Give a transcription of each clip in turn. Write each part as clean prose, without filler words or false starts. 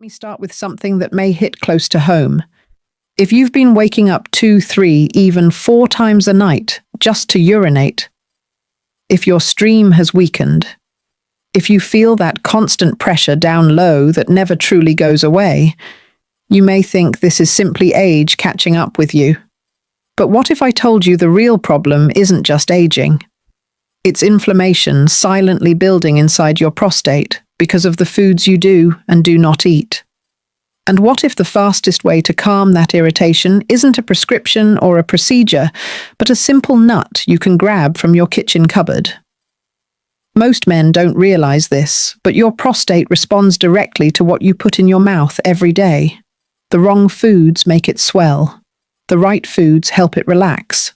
me start with something that may hit close to home. If you've been waking up 2, 3, even 4 times a night just to urinate, if your stream has weakened, if you feel that constant pressure down low that never truly goes away, you may think this is simply age catching up with you. But what if I told you the real problem isn't just aging? It's inflammation silently building inside your prostate because of the foods you do and do not eat. And what if the fastest way to calm that irritation isn't a prescription or a procedure, but a simple nut you can grab from your kitchen cupboard? Most men don't realize this, but your prostate responds directly to what you put in your mouth every day. The wrong foods make it swell. The right foods help it relax.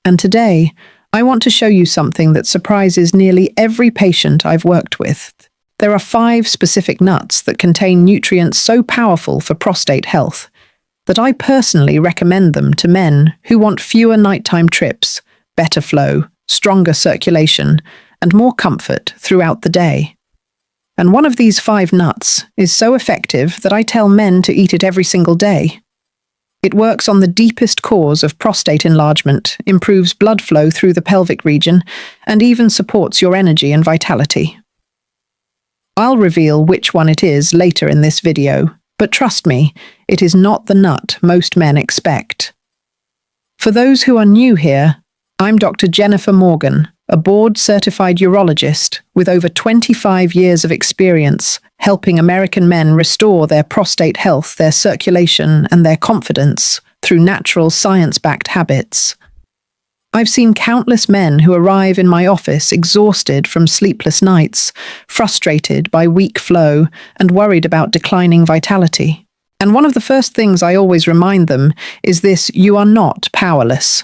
And today, I want to show you something that surprises nearly every patient I've worked with. There are 5 specific nuts that contain nutrients so powerful for prostate health that I personally recommend them to men who want fewer nighttime trips, better flow, stronger circulation, and more comfort throughout the day. And one of these 5 nuts is so effective that I tell men to eat it every single day. It works on the deepest cause of prostate enlargement, improves blood flow through the pelvic region, and even supports your energy and vitality. I'll reveal which one it is later in this video, but trust me, it is not the nut most men expect. For those who are new here, I'm Dr. Jennifer Morgan, a board-certified urologist with over 25 years of experience helping American men restore their prostate health, their circulation, and their confidence through natural science-backed habits. I've seen countless men who arrive in my office exhausted from sleepless nights, frustrated by weak flow, and worried about declining vitality. And one of the first things I always remind them is this: you are not powerless.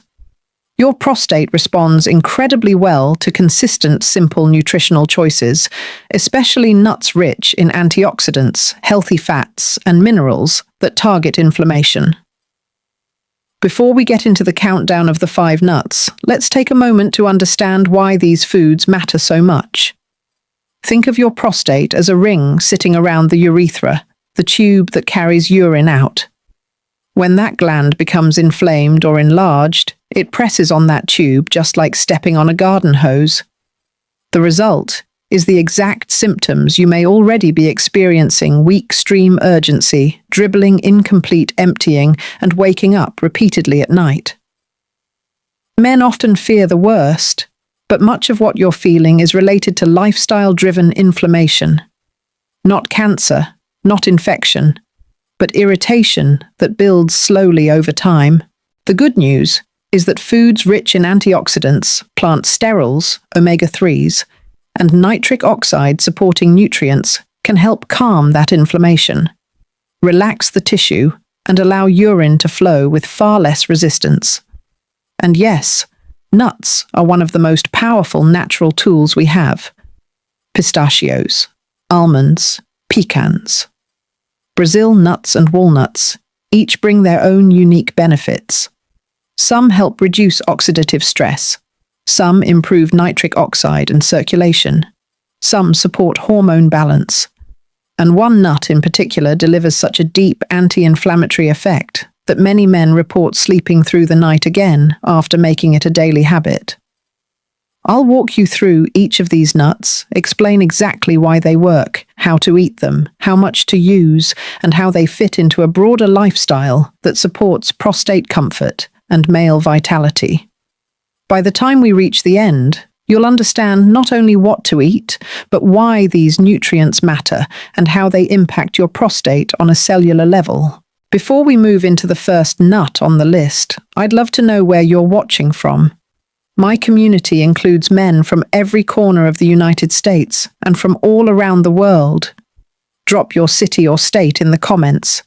Your prostate responds incredibly well to consistent, simple nutritional choices, especially nuts rich in antioxidants, healthy fats, and minerals that target inflammation. Before we get into the countdown of the 5 nuts, let's take a moment to understand why these foods matter so much. Think of your prostate as a ring sitting around the urethra, the tube that carries urine out. When that gland becomes inflamed or enlarged, it presses on that tube just like stepping on a garden hose. The result is the exact symptoms you may already be experiencing: weak stream urgency, dribbling incomplete emptying, and waking up repeatedly at night. Men often fear the worst, but much of what you're feeling is related to lifestyle-driven inflammation. Not cancer, not infection, but irritation that builds slowly over time. The good news is that foods rich in antioxidants, plant sterols, omega-3s, and nitric oxide-supporting nutrients can help calm that inflammation, relax the tissue, and allow urine to flow with far less resistance. And yes, nuts are one of the most powerful natural tools we have. Pistachios, almonds, pecans. Brazil nuts and walnuts each bring their own unique benefits. Some help reduce oxidative stress. Some improve nitric oxide and circulation. Some support hormone balance. And one nut in particular delivers such a deep anti-inflammatory effect that many men report sleeping through the night again after making it a daily habit. I'll walk you through each of these nuts, explain exactly why they work, how to eat them, how much to use, and how they fit into a broader lifestyle that supports prostate comfort and male vitality. By the time we reach the end, you'll understand not only what to eat, but why these nutrients matter and how they impact your prostate on a cellular level. Before we move into the first nut on the list, I'd love to know where you're watching from. My community includes men from every corner of the United States and from all around the world. Drop your city or state in the comments.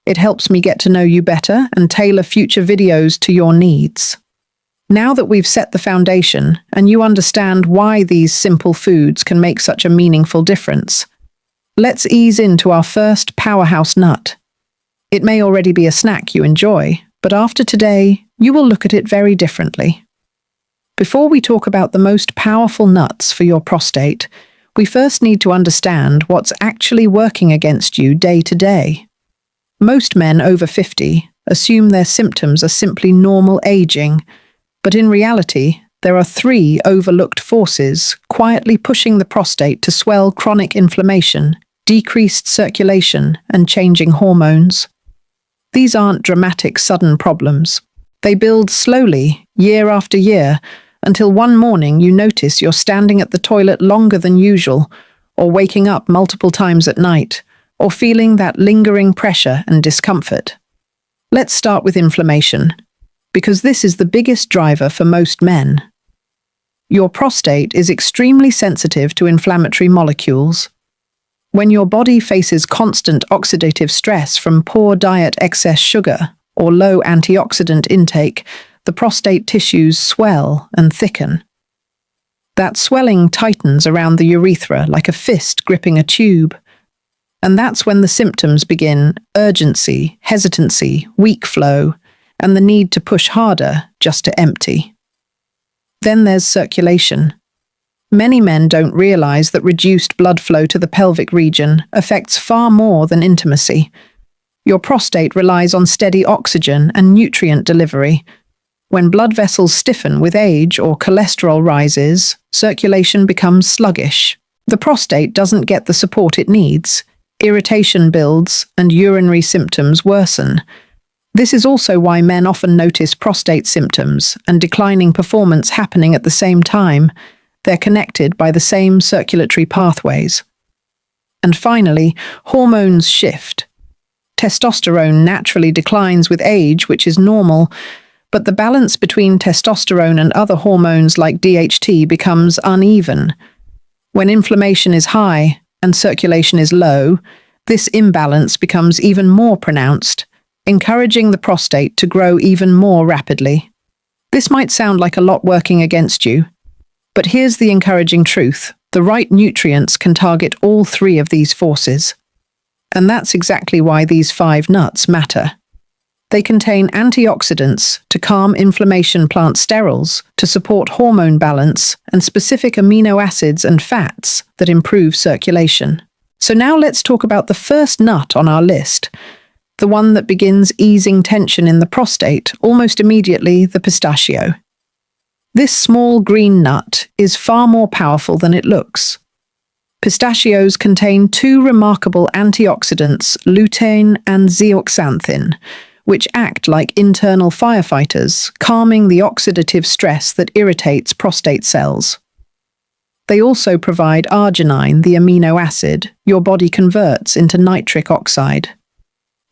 It helps me get to know you better and tailor future videos to your needs. Now that we've set the foundation and you understand why these simple foods can make such a meaningful difference, let's ease into our first powerhouse nut. It may already be a snack you enjoy, but after today, you will look at it very differently. Before we talk about the most powerful nuts for your prostate, We first need to understand what's actually working against you day to day. Most men over 50 assume their symptoms are simply normal aging, but in reality, there are three overlooked forces quietly pushing the prostate to swell: chronic inflammation, decreased circulation, and changing hormones. These aren't dramatic, sudden problems. They build slowly, year after year, until one morning you notice you're standing at the toilet longer than usual, or waking up multiple times at night, or feeling that lingering pressure and discomfort. Let's start with inflammation, because this is the biggest driver for most men. Your prostate is extremely sensitive to inflammatory molecules. When your body faces constant oxidative stress from poor diet, excess sugar, or low antioxidant intake, the prostate tissues swell and thicken. That swelling tightens around the urethra like a fist gripping a tube. And that's when the symptoms begin: urgency, hesitancy, weak flow, and the need to push harder just to empty. Then there's circulation. Many men don't realize that reduced blood flow to the pelvic region affects far more than intimacy. Your prostate relies on steady oxygen and nutrient delivery. When blood vessels stiffen with age or cholesterol rises, circulation becomes sluggish. The prostate doesn't get the support it needs. Irritation builds and urinary symptoms worsen. This is also why men often notice prostate symptoms and declining performance happening at the same time. They're connected by the same circulatory pathways. And finally, hormones shift. Testosterone naturally declines with age, which is normal, but the balance between testosterone and other hormones like DHT becomes uneven. When inflammation is high and circulation is low, this imbalance becomes even more pronounced, encouraging the prostate to grow even more rapidly. This might sound like a lot working against you, but here's the encouraging truth: the right nutrients can target all three of these forces. And that's exactly why these 5 nuts matter. They contain antioxidants to calm inflammation, plant sterols to support hormone balance, and specific amino acids and fats that improve circulation. So now let's talk about the first nut on our list, the one that begins easing tension in the prostate almost immediately: the pistachio. This small green nut is far more powerful than it looks. Pistachios contain 2 remarkable antioxidants, lutein and zeaxanthin, which act like internal firefighters, calming the oxidative stress that irritates prostate cells. They also provide arginine, the amino acid your body converts into nitric oxide.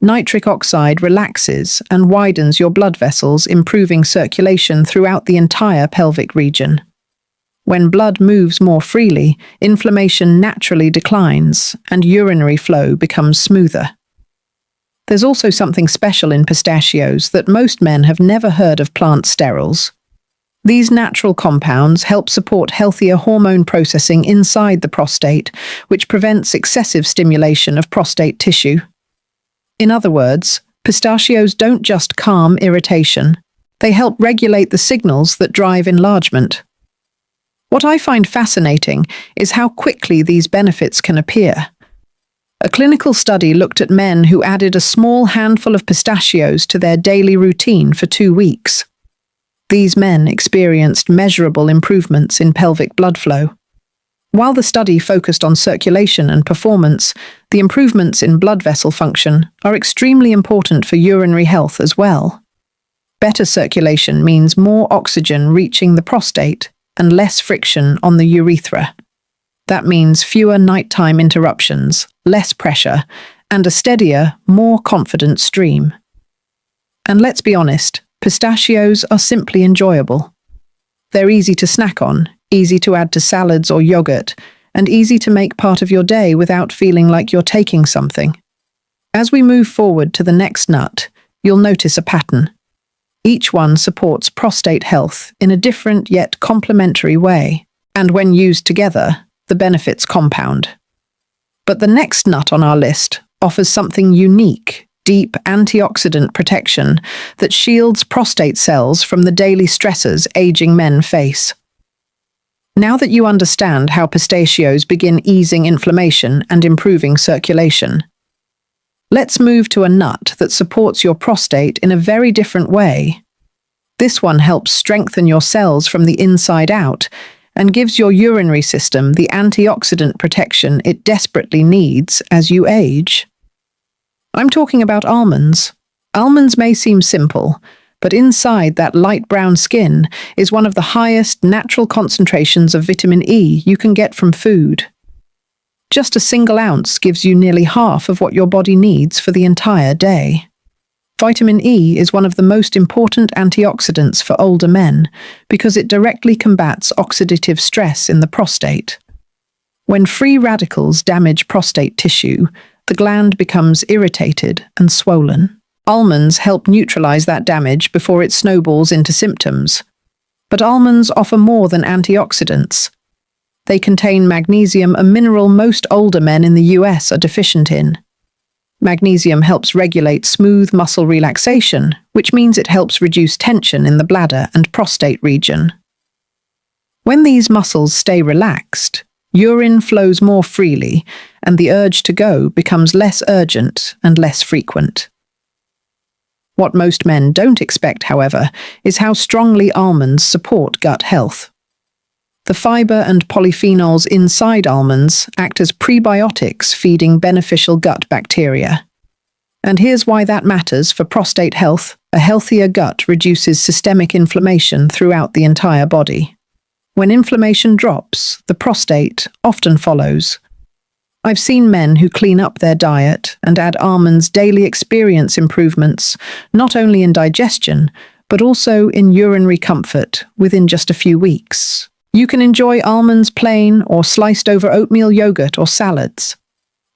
Nitric oxide relaxes and widens your blood vessels, improving circulation throughout the entire pelvic region. When blood moves more freely, inflammation naturally declines and urinary flow becomes smoother. There's also something special in pistachios that most men have never heard of: plant sterols. These natural compounds help support healthier hormone processing inside the prostate, which prevents excessive stimulation of prostate tissue. In other words, pistachios don't just calm irritation, they help regulate the signals that drive enlargement. What I find fascinating is how quickly these benefits can appear. A clinical study looked at men who added a small handful of pistachios to their daily routine for 2 weeks. These men experienced measurable improvements in pelvic blood flow. While the study focused on circulation and performance, the improvements in blood vessel function are extremely important for urinary health as well. Better circulation means more oxygen reaching the prostate and less friction on the urethra. That means fewer nighttime interruptions, less pressure, and a steadier, more confident stream. And let's be honest, pistachios are simply enjoyable. They're easy to snack on, easy to add to salads or yogurt, and easy to make part of your day without feeling like you're taking something. As we move forward to the next nut, you'll notice a pattern. Each one supports prostate health in a different yet complementary way, and when used together, the benefits compound. But the next nut on our list offers something unique: deep antioxidant protection that shields prostate cells from the daily stressors aging men face. Now that you understand how pistachios begin easing inflammation and improving circulation, let's move to a nut that supports your prostate in a very different way. This one helps strengthen your cells from the inside out and gives your urinary system the antioxidant protection it desperately needs as you age. I'm talking about almonds. Almonds may seem simple, but inside that light brown skin is one of the highest natural concentrations of vitamin E you can get from food. Just a single ounce gives you nearly half of what your body needs for the entire day. Vitamin E is one of the most important antioxidants for older men because it directly combats oxidative stress in the prostate. When free radicals damage prostate tissue, the gland becomes irritated and swollen. Almonds help neutralize that damage before it snowballs into symptoms. But almonds offer more than antioxidants. They contain magnesium, a mineral most older men in the US are deficient in. Magnesium helps regulate smooth muscle relaxation, which means it helps reduce tension in the bladder and prostate region. When these muscles stay relaxed, urine flows more freely, and the urge to go becomes less urgent and less frequent. What most men don't expect, however, is how strongly almonds support gut health. The fiber and polyphenols inside almonds act as prebiotics feeding beneficial gut bacteria. And here's why that matters for prostate health. A healthier gut reduces systemic inflammation throughout the entire body. When inflammation drops, the prostate often follows. I've seen men who clean up their diet and add almonds daily experience improvements, not only in digestion, but also in urinary comfort within just a few weeks. You can enjoy almonds plain or sliced over oatmeal yogurt or salads.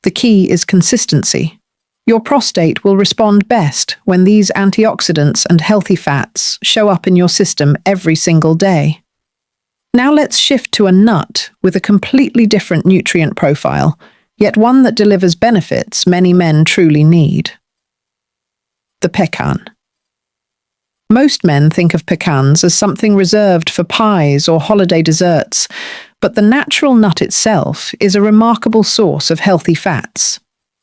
The key is consistency. Your prostate will respond best when these antioxidants and healthy fats show up in your system every single day. Now let's shift to a nut with a completely different nutrient profile, yet one that delivers benefits many men truly need. The pecan. Most men think of pecans as something reserved for pies or holiday desserts, but the natural nut itself is a remarkable source of healthy fats.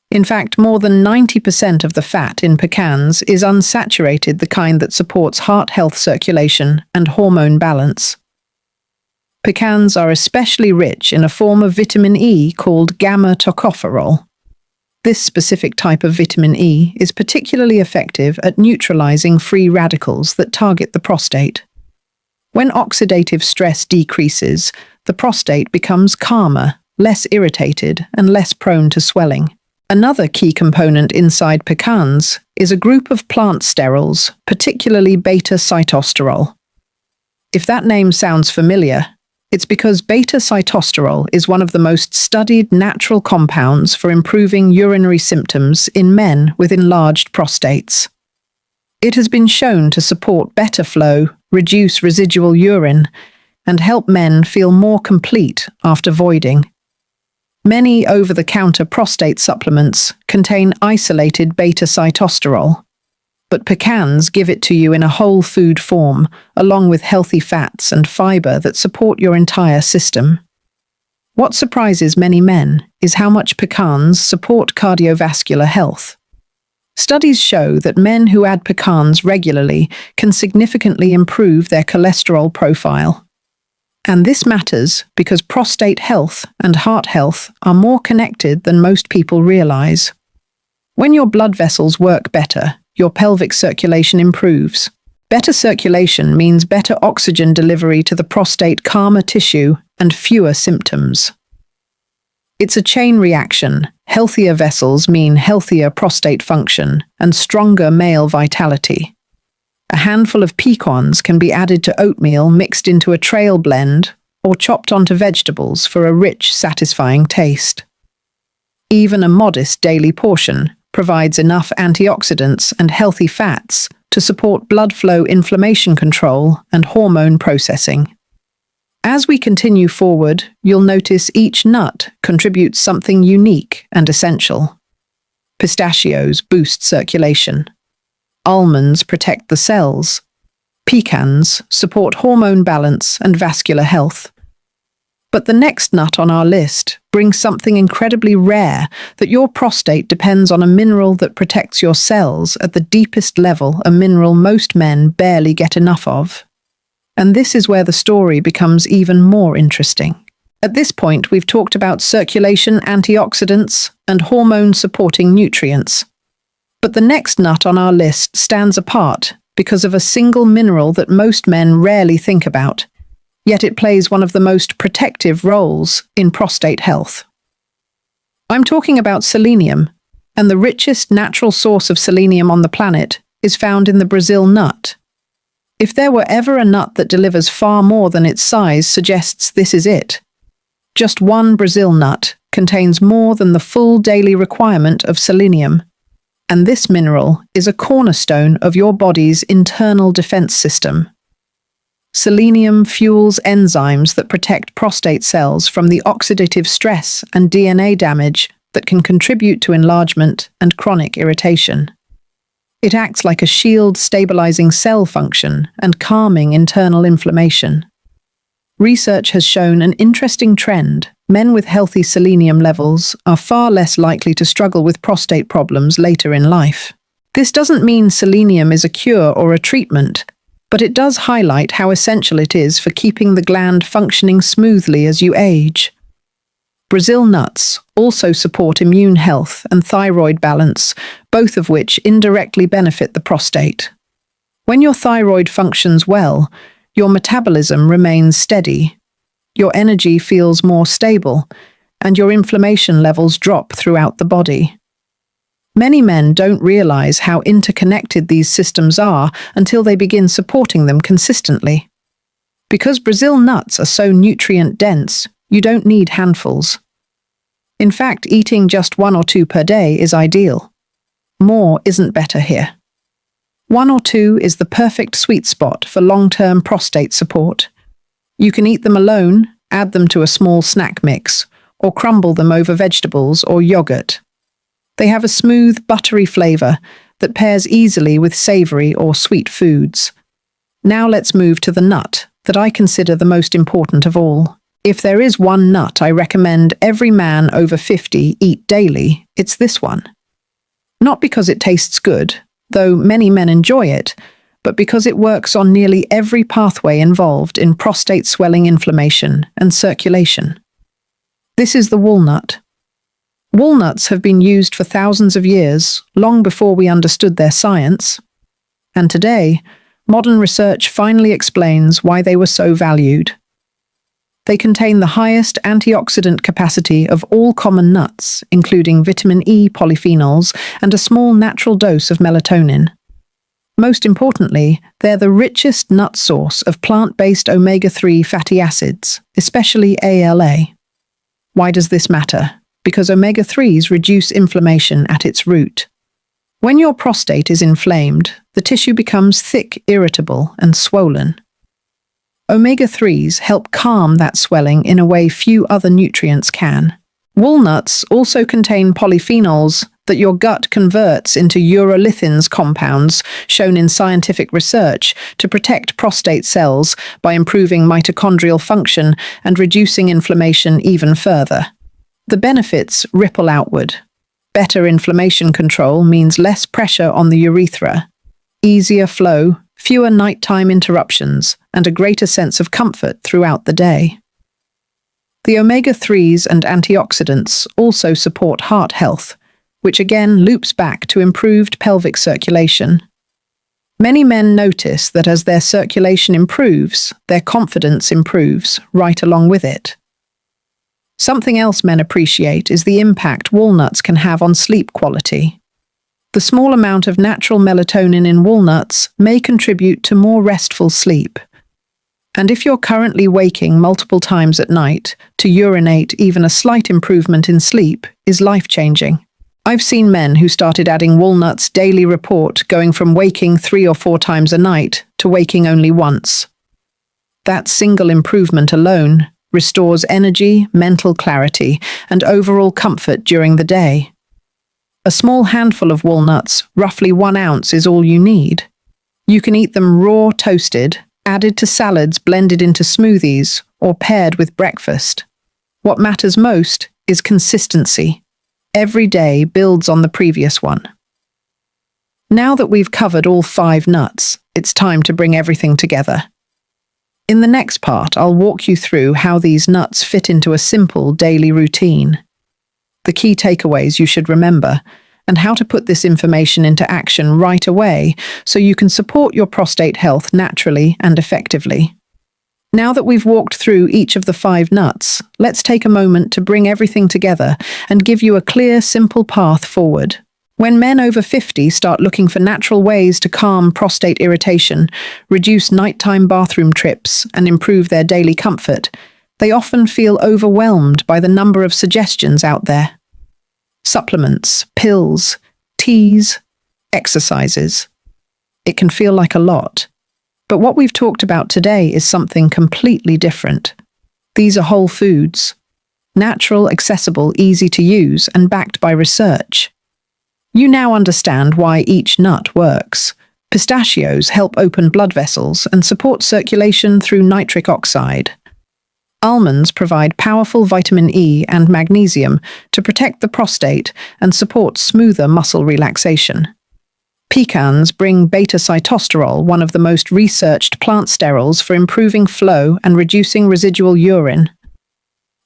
In fact, more than 90% of the fat in pecans is unsaturated, the kind that supports heart health, circulation, and hormone balance. Pecans are especially rich in a form of vitamin E called gamma-tocopherol. This specific type of vitamin E is particularly effective at neutralizing free radicals that target the prostate. When oxidative stress decreases, the prostate becomes calmer, less irritated, and less prone to swelling. Another key component inside pecans is a group of plant sterols, particularly beta-sitosterol. If that name sounds familiar, it's because beta-sitosterol is one of the most studied natural compounds for improving urinary symptoms in men with enlarged prostates. It has been shown to support better flow, reduce residual urine, and help men feel more complete after voiding. Many over-the-counter prostate supplements contain isolated beta-sitosterol, but pecans give it to you in a whole food form, along with healthy fats and fiber that support your entire system. What surprises many men is how much pecans support cardiovascular health. Studies show that men who add pecans regularly can significantly improve their cholesterol profile. And this matters because prostate health and heart health are more connected than most people realize. When your blood vessels work better, your pelvic circulation improves. Better circulation means better oxygen delivery to the prostate, calmer tissue, and fewer symptoms. It's a chain reaction. Healthier vessels mean healthier prostate function and stronger male vitality. A handful of pecans can be added to oatmeal mixed into a trail blend or chopped onto vegetables for a rich, satisfying taste. Even a modest daily portion provides enough antioxidants and healthy fats to support blood flow, inflammation control, and hormone processing. As we continue forward, you'll notice each nut contributes something unique and essential. Pistachios boost circulation. Almonds protect the cells. Pecans support hormone balance and vascular health. But the next nut on our list brings something incredibly rare, that your prostate depends on a mineral that protects your cells at the deepest level, a mineral most men barely get enough of. And this is where the story becomes even more interesting. At this point, we've talked about circulation, antioxidants, and hormone-supporting nutrients. But the next nut on our list stands apart because of a single mineral that most men rarely think about, yet it plays one of the most protective roles in prostate health. I'm talking about selenium, and the richest natural source of selenium on the planet is found in the Brazil nut. If there were ever a nut that delivers far more than its size suggests, this is it. Just one Brazil nut contains more than the full daily requirement of selenium, and this mineral is a cornerstone of your body's internal defense system. Selenium fuels enzymes that protect prostate cells from the oxidative stress and DNA damage that can contribute to enlargement and chronic irritation. It acts like a shield, stabilizing cell function and calming internal inflammation. Research has shown an interesting trend. Men with healthy selenium levels are far less likely to struggle with prostate problems later in life. This doesn't mean selenium is a cure or a treatment, but it does highlight how essential it is for keeping the gland functioning smoothly as you age. Brazil nuts also support immune health and thyroid balance, both of which indirectly benefit the prostate. When your thyroid functions well, your metabolism remains steady, your energy feels more stable, and your inflammation levels drop throughout the body. Many men don't realize how interconnected these systems are until they begin supporting them consistently. Because Brazil nuts are so nutrient-dense, you don't need handfuls. In fact, eating just 1 or 2 per day is ideal. More isn't better here. 1 or 2 is the perfect sweet spot for long-term prostate support. You can eat them alone, add them to a small snack mix, or crumble them over vegetables or yogurt. They have a smooth, buttery flavor that pairs easily with savory or sweet foods. Now let's move to the nut that I consider the most important of all. If there is one nut I recommend every man over 50 eat daily, it's this one. Not because it tastes good, though many men enjoy it, but because it works on nearly every pathway involved in prostate swelling, inflammation, and circulation. This is the walnut. Walnuts have been used for thousands of years, long before we understood their science. And today, modern research finally explains why they were so valued. They contain the highest antioxidant capacity of all common nuts, including vitamin E, polyphenols, and a small natural dose of melatonin. Most importantly, they're the richest nut source of plant-based omega-3 fatty acids, especially ALA. Why does this matter? Because omega-3s reduce inflammation at its root. When your prostate is inflamed, the tissue becomes thick, irritable, and swollen. Omega-3s help calm that swelling in a way few other nutrients can. Walnuts also contain polyphenols that your gut converts into urolithins compounds shown in scientific research to protect prostate cells by improving mitochondrial function and reducing inflammation even further. The benefits ripple outward. Better inflammation control means less pressure on the urethra, easier flow, fewer nighttime interruptions, and a greater sense of comfort throughout the day. The omega-3s and antioxidants also support heart health, which again loops back to improved pelvic circulation. Many men notice that as their circulation improves, their confidence improves right along with it. Something else men appreciate is the impact walnuts can have on sleep quality. The small amount of natural melatonin in walnuts may contribute to more restful sleep. And if you're currently waking multiple times at night, to urinate, even a slight improvement in sleep is life-changing. I've seen men who started adding walnuts daily report going from waking 3 or 4 times a night to waking only once. That single improvement alone restores energy, mental clarity, and overall comfort during the day. A small handful of walnuts, roughly 1 ounce, is all you need. You can eat them raw, toasted, added to salads, blended into smoothies, or paired with breakfast. What matters most is consistency. Every day builds on the previous one. Now that we've covered all 5 nuts, it's time to bring everything together. In the next part, I'll walk you through how these nuts fit into a simple daily routine, the key takeaways you should remember, and how to put this information into action right away so you can support your prostate health naturally and effectively. Now that we've walked through each of the 5 nuts, let's take a moment to bring everything together and give you a clear, simple path forward. When men over 50 start looking for natural ways to calm prostate irritation, reduce nighttime bathroom trips, and improve their daily comfort, they often feel overwhelmed by the number of suggestions out there. Supplements, pills, teas, exercises. It can feel like a lot. But what we've talked about today is something completely different. These are whole foods. Natural, accessible, easy to use, and backed by research. You now understand why each nut works. Pistachios help open blood vessels and support circulation through nitric oxide. Almonds provide powerful vitamin E and magnesium to protect the prostate and support smoother muscle relaxation. Pecans bring beta-sitosterol, one of the most researched plant sterols for improving flow and reducing residual urine.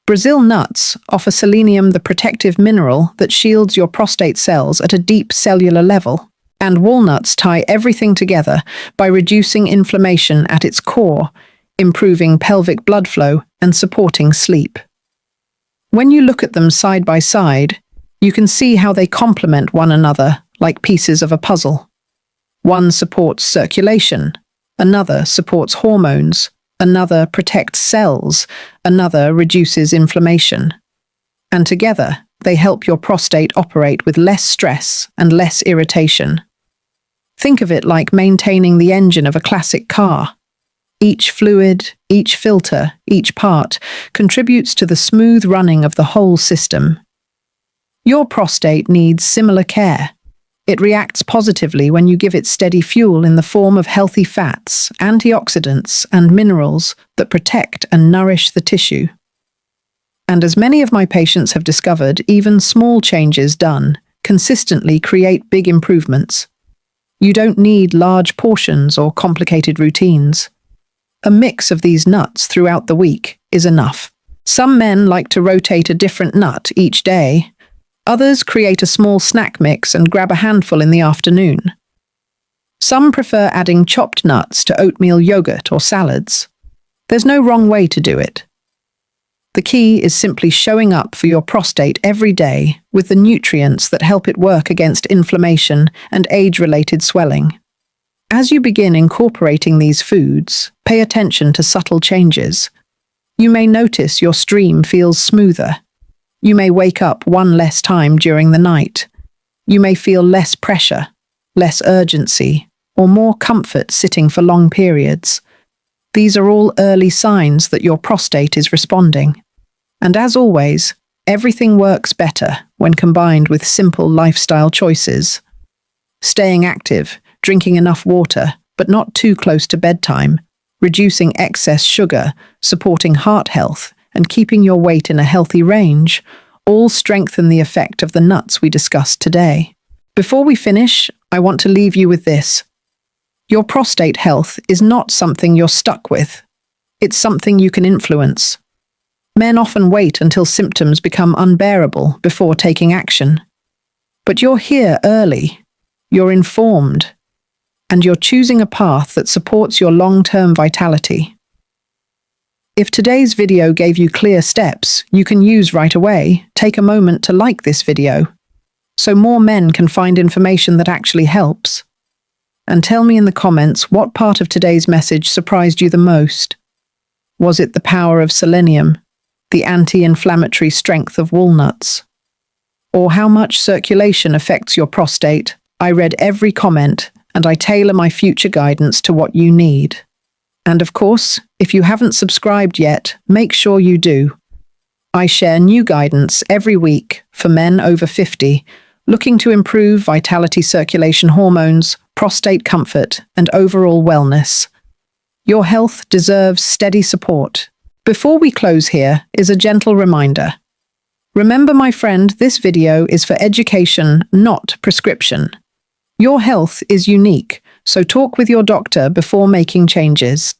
Brazil nuts offer selenium, the protective mineral that shields your prostate cells at a deep cellular level. And walnuts tie everything together by reducing inflammation at its core, improving pelvic blood flow, and supporting sleep. When you look at them side by side, you can see how they complement one another like pieces of a puzzle. One supports circulation, another supports hormones, another protects cells, another reduces inflammation. And together, they help your prostate operate with less stress and less irritation. Think of it like maintaining the engine of a classic car. Each fluid, each filter, each part contributes to the smooth running of the whole system. Your prostate needs similar care. It reacts positively when you give it steady fuel in the form of healthy fats, antioxidants, and minerals that protect and nourish the tissue. And as many of my patients have discovered, even small changes done consistently create big improvements. You don't need large portions or complicated routines. A mix of these nuts throughout the week is enough. Some men like to rotate a different nut each day. Others create a small snack mix and grab a handful in the afternoon. Some prefer adding chopped nuts to oatmeal yogurt or salads. There's no wrong way to do it. The key is simply showing up for your prostate every day with the nutrients that help it work against inflammation and age-related swelling. As you begin incorporating these foods, pay attention to subtle changes. You may notice your stream feels smoother. You may wake up one less time during the night. You may feel less pressure, less urgency, or more comfort sitting for long periods. These are all early signs that your prostate is responding. And as always, everything works better when combined with simple lifestyle choices. Staying active, drinking enough water, but not too close to bedtime, reducing excess sugar, supporting heart health, and keeping your weight in a healthy range, all strengthen the effect of the nuts we discussed today. Before we finish, I want to leave you with this. Your prostate health is not something you're stuck with. It's something you can influence. Men often wait until symptoms become unbearable before taking action. But you're here early. You're informed. And you're choosing a path that supports your long-term vitality. If today's video gave you clear steps you can use right away, take a moment to like this video, so more men can find information that actually helps. And tell me in the comments what part of today's message surprised you the most. Was it the power of selenium, the anti-inflammatory strength of walnuts? Or how much circulation affects your prostate? I read every comment, and I tailor my future guidance to what you need. And of course, if you haven't subscribed yet, make sure you do. I share new guidance every week for men over 50, looking to improve vitality, circulation, hormones, prostate comfort, and overall wellness. Your health deserves steady support. Before we close here is a gentle reminder. Remember, my friend, this video is for education, not prescription. Your health is unique, so talk with your doctor before making changes.